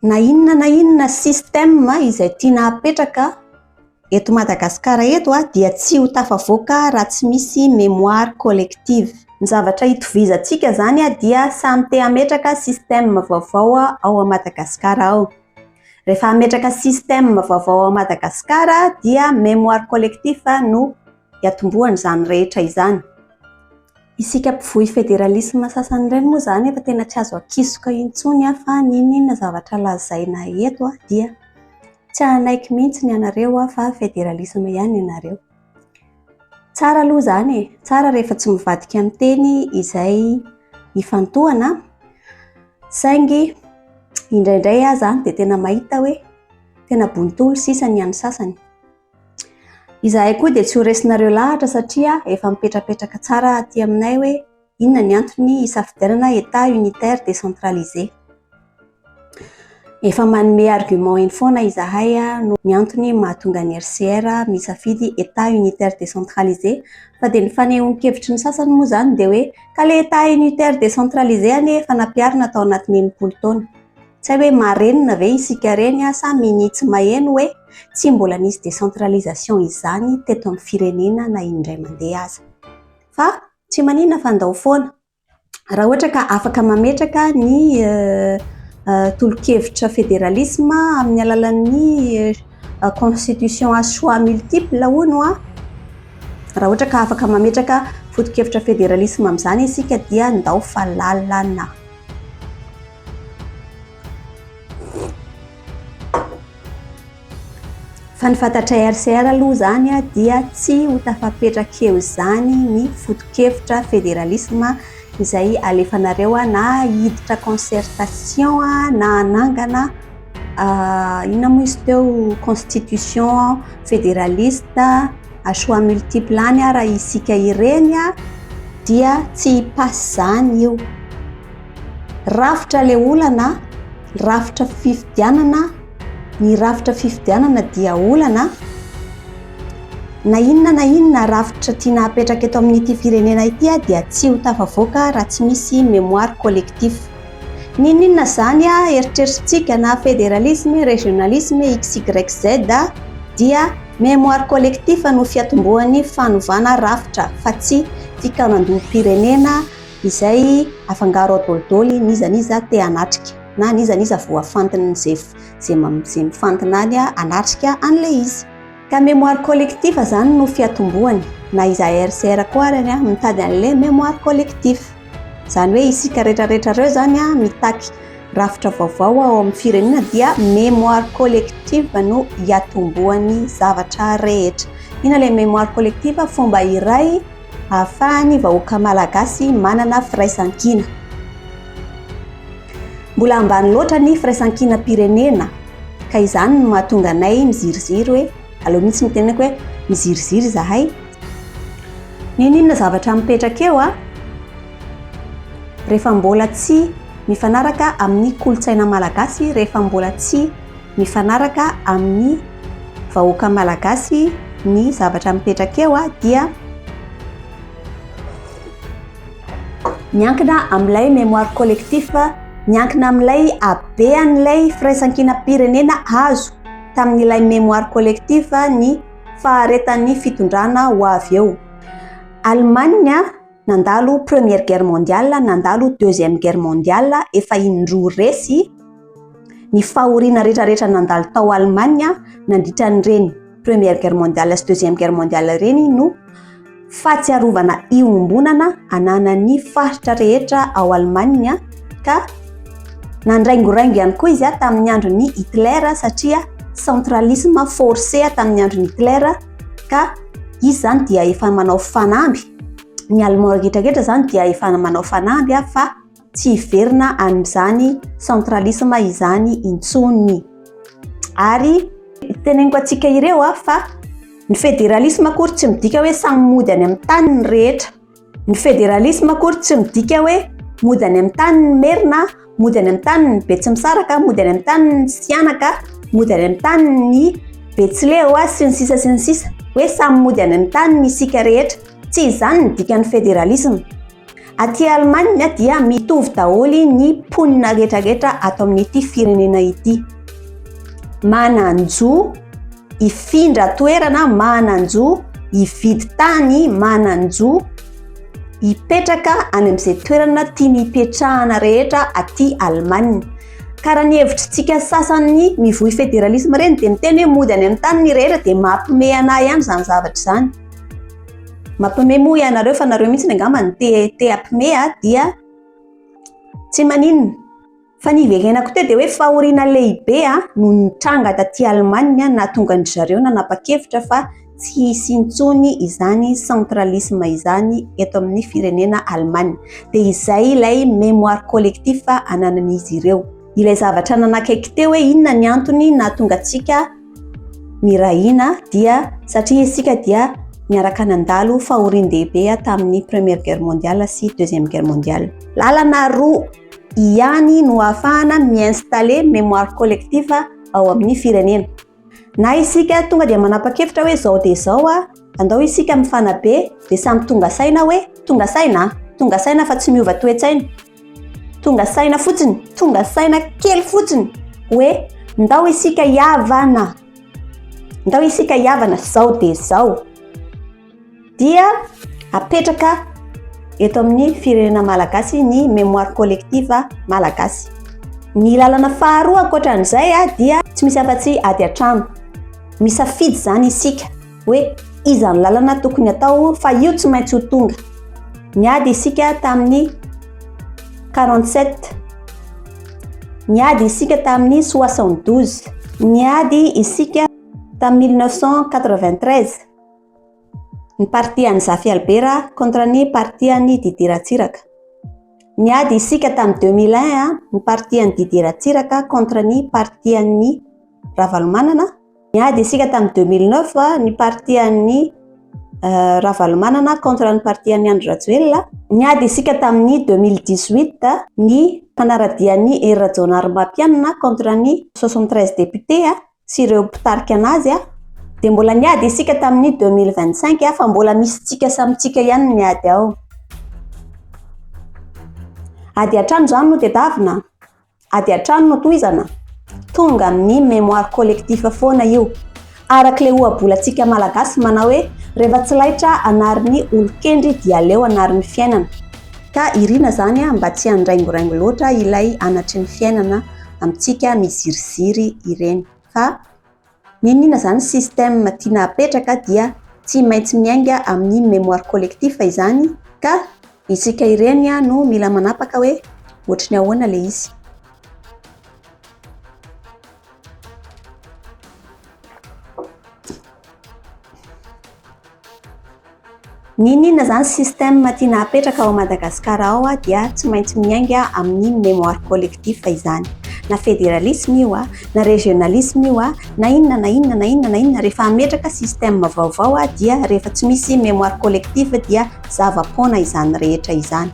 na inona système izay tiana apetraka eto Madagasikara eto dia tsy ho tafavoaka raha tsy misy mémoire collective. Ny zavatra hitovizantsika zany dia samy te hametraka système vaovao ao Madagasikara ao. Rehefa hametraka système vaovao ao Madagasikara dia mémoire collectif no hiatomboany izany rehetra izany. Isika mpivohy fédéralisme sasany ireny moa zany efa tena tsy azo akisoka intsony fa ninona zavatra lazaina eto dia tsy anaiky mihitsy ny anareo fa fédéralisme ihany ianareo. Tsara aloha zany tsara rehefa tsy mivadika amin'ny teny izay ifantohana, saingy indraindray zany dia tena mahita hoe tena bontolo sisa ny an'ny sasany. Izahay koa dia tsy ho resinareo lahatra satria efa mipetrapetraka tsara aty aminay hoe inona ny antony isafidianana état unitaire décentralisé. Efa manome argument eny foana izahay no ny antony mahatonga ny RCR misafidy état unitaire décentralisé, fa dia ny fanehoan-kevitry ny sasany moa zany dia hoe ka le état unitaire décentralisé efa nampiarina tao anatin'ny 80 taona. Tsy hoe marenina ve isika reny sa minitsy maheno hoe tsy mbola nisy décentralisation izany teto amin'ny firenena na indray mandeha aza. Fa tsy maninona fa andao foana. Raha ohatra ka afaka mametraka ny tolo-kevitra fédéralisme amin'ny alalan'ny constitution à choix multiple hono raha ohatra ka afaka mametraka foto-kevitra fédéralisme amin'izany isika dia andao fa lalana. Fa ny fantatra RCR aloha zany dia tsy ho tafapetraka eo zany ny foto-kevitra fédéralisme izay alefanareo na hiditra concertation na anangana inona moa izy teo constitution fédéraliste à choix multiple any raha isika ireny dia tsy passe zany io. Rafitra le olana, rafitra fifidianana, ny rafitra fifidianana dia olana na inona rafitra tiana apetraka eto amin'ity firenena ity dia tsy ho tafavoaka raha tsy misy mémoire collectif. Ninona zany eritreretintsika na fédéralisme, régionalisme, XYZ dia mémoire collectif no fiatombohan'ny fanovana rafitra fa tsy fikanandoam-pirenena izay afangaro adolidoly nizaniza te hanatrika na nizaniza voafantiny zay mifantona any hanatrika an'le izy. Ka mémoire collectif zany no fiatombohany na izahay RCR koa arany mitady an'le mémoire collectif. Zany hoe isika rehetrarehetra reo zany mitaky rafitra vaovao ao amin'ny firenena dia mémoire collective no hiatombohany zavatra rehetra. Ina le mémoire collective? Fomba iray ahafahany vahoaka malagasy manana firaisankina. Mbola ambany loatra ny firaisankina-pirenena ka izany no mahatonga anay miziriziry hoe aleo mihitsy mitenako hoe miziriziry zahay. Ninona zavatra mipetraka eo rehefa mbola tsy mifanaraka amin'ny kolotsaina malagasy, rehefa mbola tsy mifanaraka amin'ny vahoaka malagasy ny zavatra mipetraka eo dia miankina amin'ilay mémoire collectif, miankina amin'ilay habean'ilay firaisankina-pirenena azo tamin'ilay mémoire collectif ny faharetan'ny fitondrana ho avy eo. Allemagne nandalo première guerre mondiale, nandalo deuxième guerre mondiale, efa indroa resy ny fahoriana rehetrarehetra nandalo tao Allemagne nandritra an'ireny première guerre mondiale sy deuxième guerre mondiale ireny no fahatsiarovana iombonana ananan'ny faritra rehetra ao Allemagne ka nandraingoraingo ihany koa izy tamin'ny andron'ny Hitler satria centralisme forcé tamin'ny andron'ny Hitler ka izy zany dia efa manao fanamby. Ny Allemand rehetrarehetra zany dia efa manao fanamby fa tsy hiverina amin'izany centralisme izany intsony. Ary teneniko antsika ireo fa ny fédéralisme akory tsy midika hoe samy mody any amin'ny tany ny rehetra. Ny fédéralisme akory tsy midika hoe mody any amin'ny tany ny merina, mody any amin'ny tany ny betsimisaraka, mody any amin'ny tany ny sianaka, mody any amin'ny tany ny betsileo sy ny sisa hoe samy mody any amin'ny tany ny isika rehetra. Tsy izany ny dikan'ny fédéralisme. Aty Allemagne dia mitovy daholo ny mponina rehetrarehetra ato amin'ity firenena ity. Mananjo hifindra toerana, mananjo hividy tany, mananjo hipetraka any amin'izay toerana tiany hipetrahana rehetra aty Allemagne. Karaha ny hevitrintsika sasany mivohy fédéralisme reny dia miteny hoe mody any amin'ny tany ny rehetra dia mampime anahy ihany izany zavatra izany. Mampime moa ianareo fa nareo mihitsy angamba ny te hampime dia tsy maninona. Fa ny iverenako teo dia hoe fahoriana lehibe no nitranga taty Allemagne nahatonga ny zareo nanapa-kevitra fa tsy hisy intsony izany centralisme izany eto amin'ny firenena Allemagne. Dia izay ilay mémoire collectif ananan'izy ireo. Ilay zavatra nanakaiky teo hoe inona ny antony nahatonga antsika mirahina dia satria isika dia niaraka nandalo fahorian-dehibe tamin'ny Première Guerre mondiale sy Deuxième Guerre mondiale. Lalana roa ihany no ahafahana mi-installer mémoire collective ao amin'ny firenena. Na isika tonga dia manapa-kevitra hoe zao dia zao andao isika mifanabe dia samy tonga saina hoe tonga saina fa tsy miova toe-tsaina. Tonga saina fotsiny, tonga saina kely fotsiny hoe ndao isika iavana. Ndao isika iavana zao dia zao. Dia apetraka eto amin'ny firenena malagasy ny mémoire collective malagasy. Ny lalana faharoa ankoatran'izay dia tsy misy afa-tsy ady an-trano. Misafidy zany isika hoe iza ny lalana tokony atao fa io tsy maintsy ho tonga. Niady isika tamin'ny 47, niady isika tamin'ny 72, niady isika tamin'ny 1993. Ny parti an'i Zafy Albert contre ny parti an'i Didier Ratsiraka. Niady isika tamin'ny 2001 ny parti an'i Didier Ratsiraka contre ny parti an'i Ravalomanana. Niady isika tamin'ny 2009 ny parti an'i Ravalomanana contre ny parti an'i Andry Rajoelina. Niady isika tamin'ny 2018 ny fanaradian'ny Hery Rajaonarimampianina contre ny 73 députés sy ireo mpitarika anazy. Dia mbola niady isika tamin'ny 2025 fa mbola misy tsika samitsika ihany niady ao. Ady an-trano zany no tedavina, ady an-trano no tohizana. Tonga amin'ny mémoire collectif foana io. Arak'ilay ohabolantsika malagasy manao hoe rehefa tsy laitra anarin'ny olon-kendry dia aleo anarin'ny fiainana. Ka irina zany mba tsy handraingoraingo loatra ilay anatry ny fiainana amintsika miziriziry ireny. Fa ninona zany système tiana apetraka dia tsy maintsy miainga amin'ny mémoire collectif izany, ka isika ireny no mila manapaka hoe ohatry ny ahoana le izy. Ninona zany système tiana apetraka ao Madagasikara ao dia tsy maintsy miainga amin'ny mémoire collectif izany. Na fédéralisme io na régionalisme io na inona rehefa ametraka système vaovao dia rehefa tsy misy mémoire collectif dia zava-poana izany rehetra izany.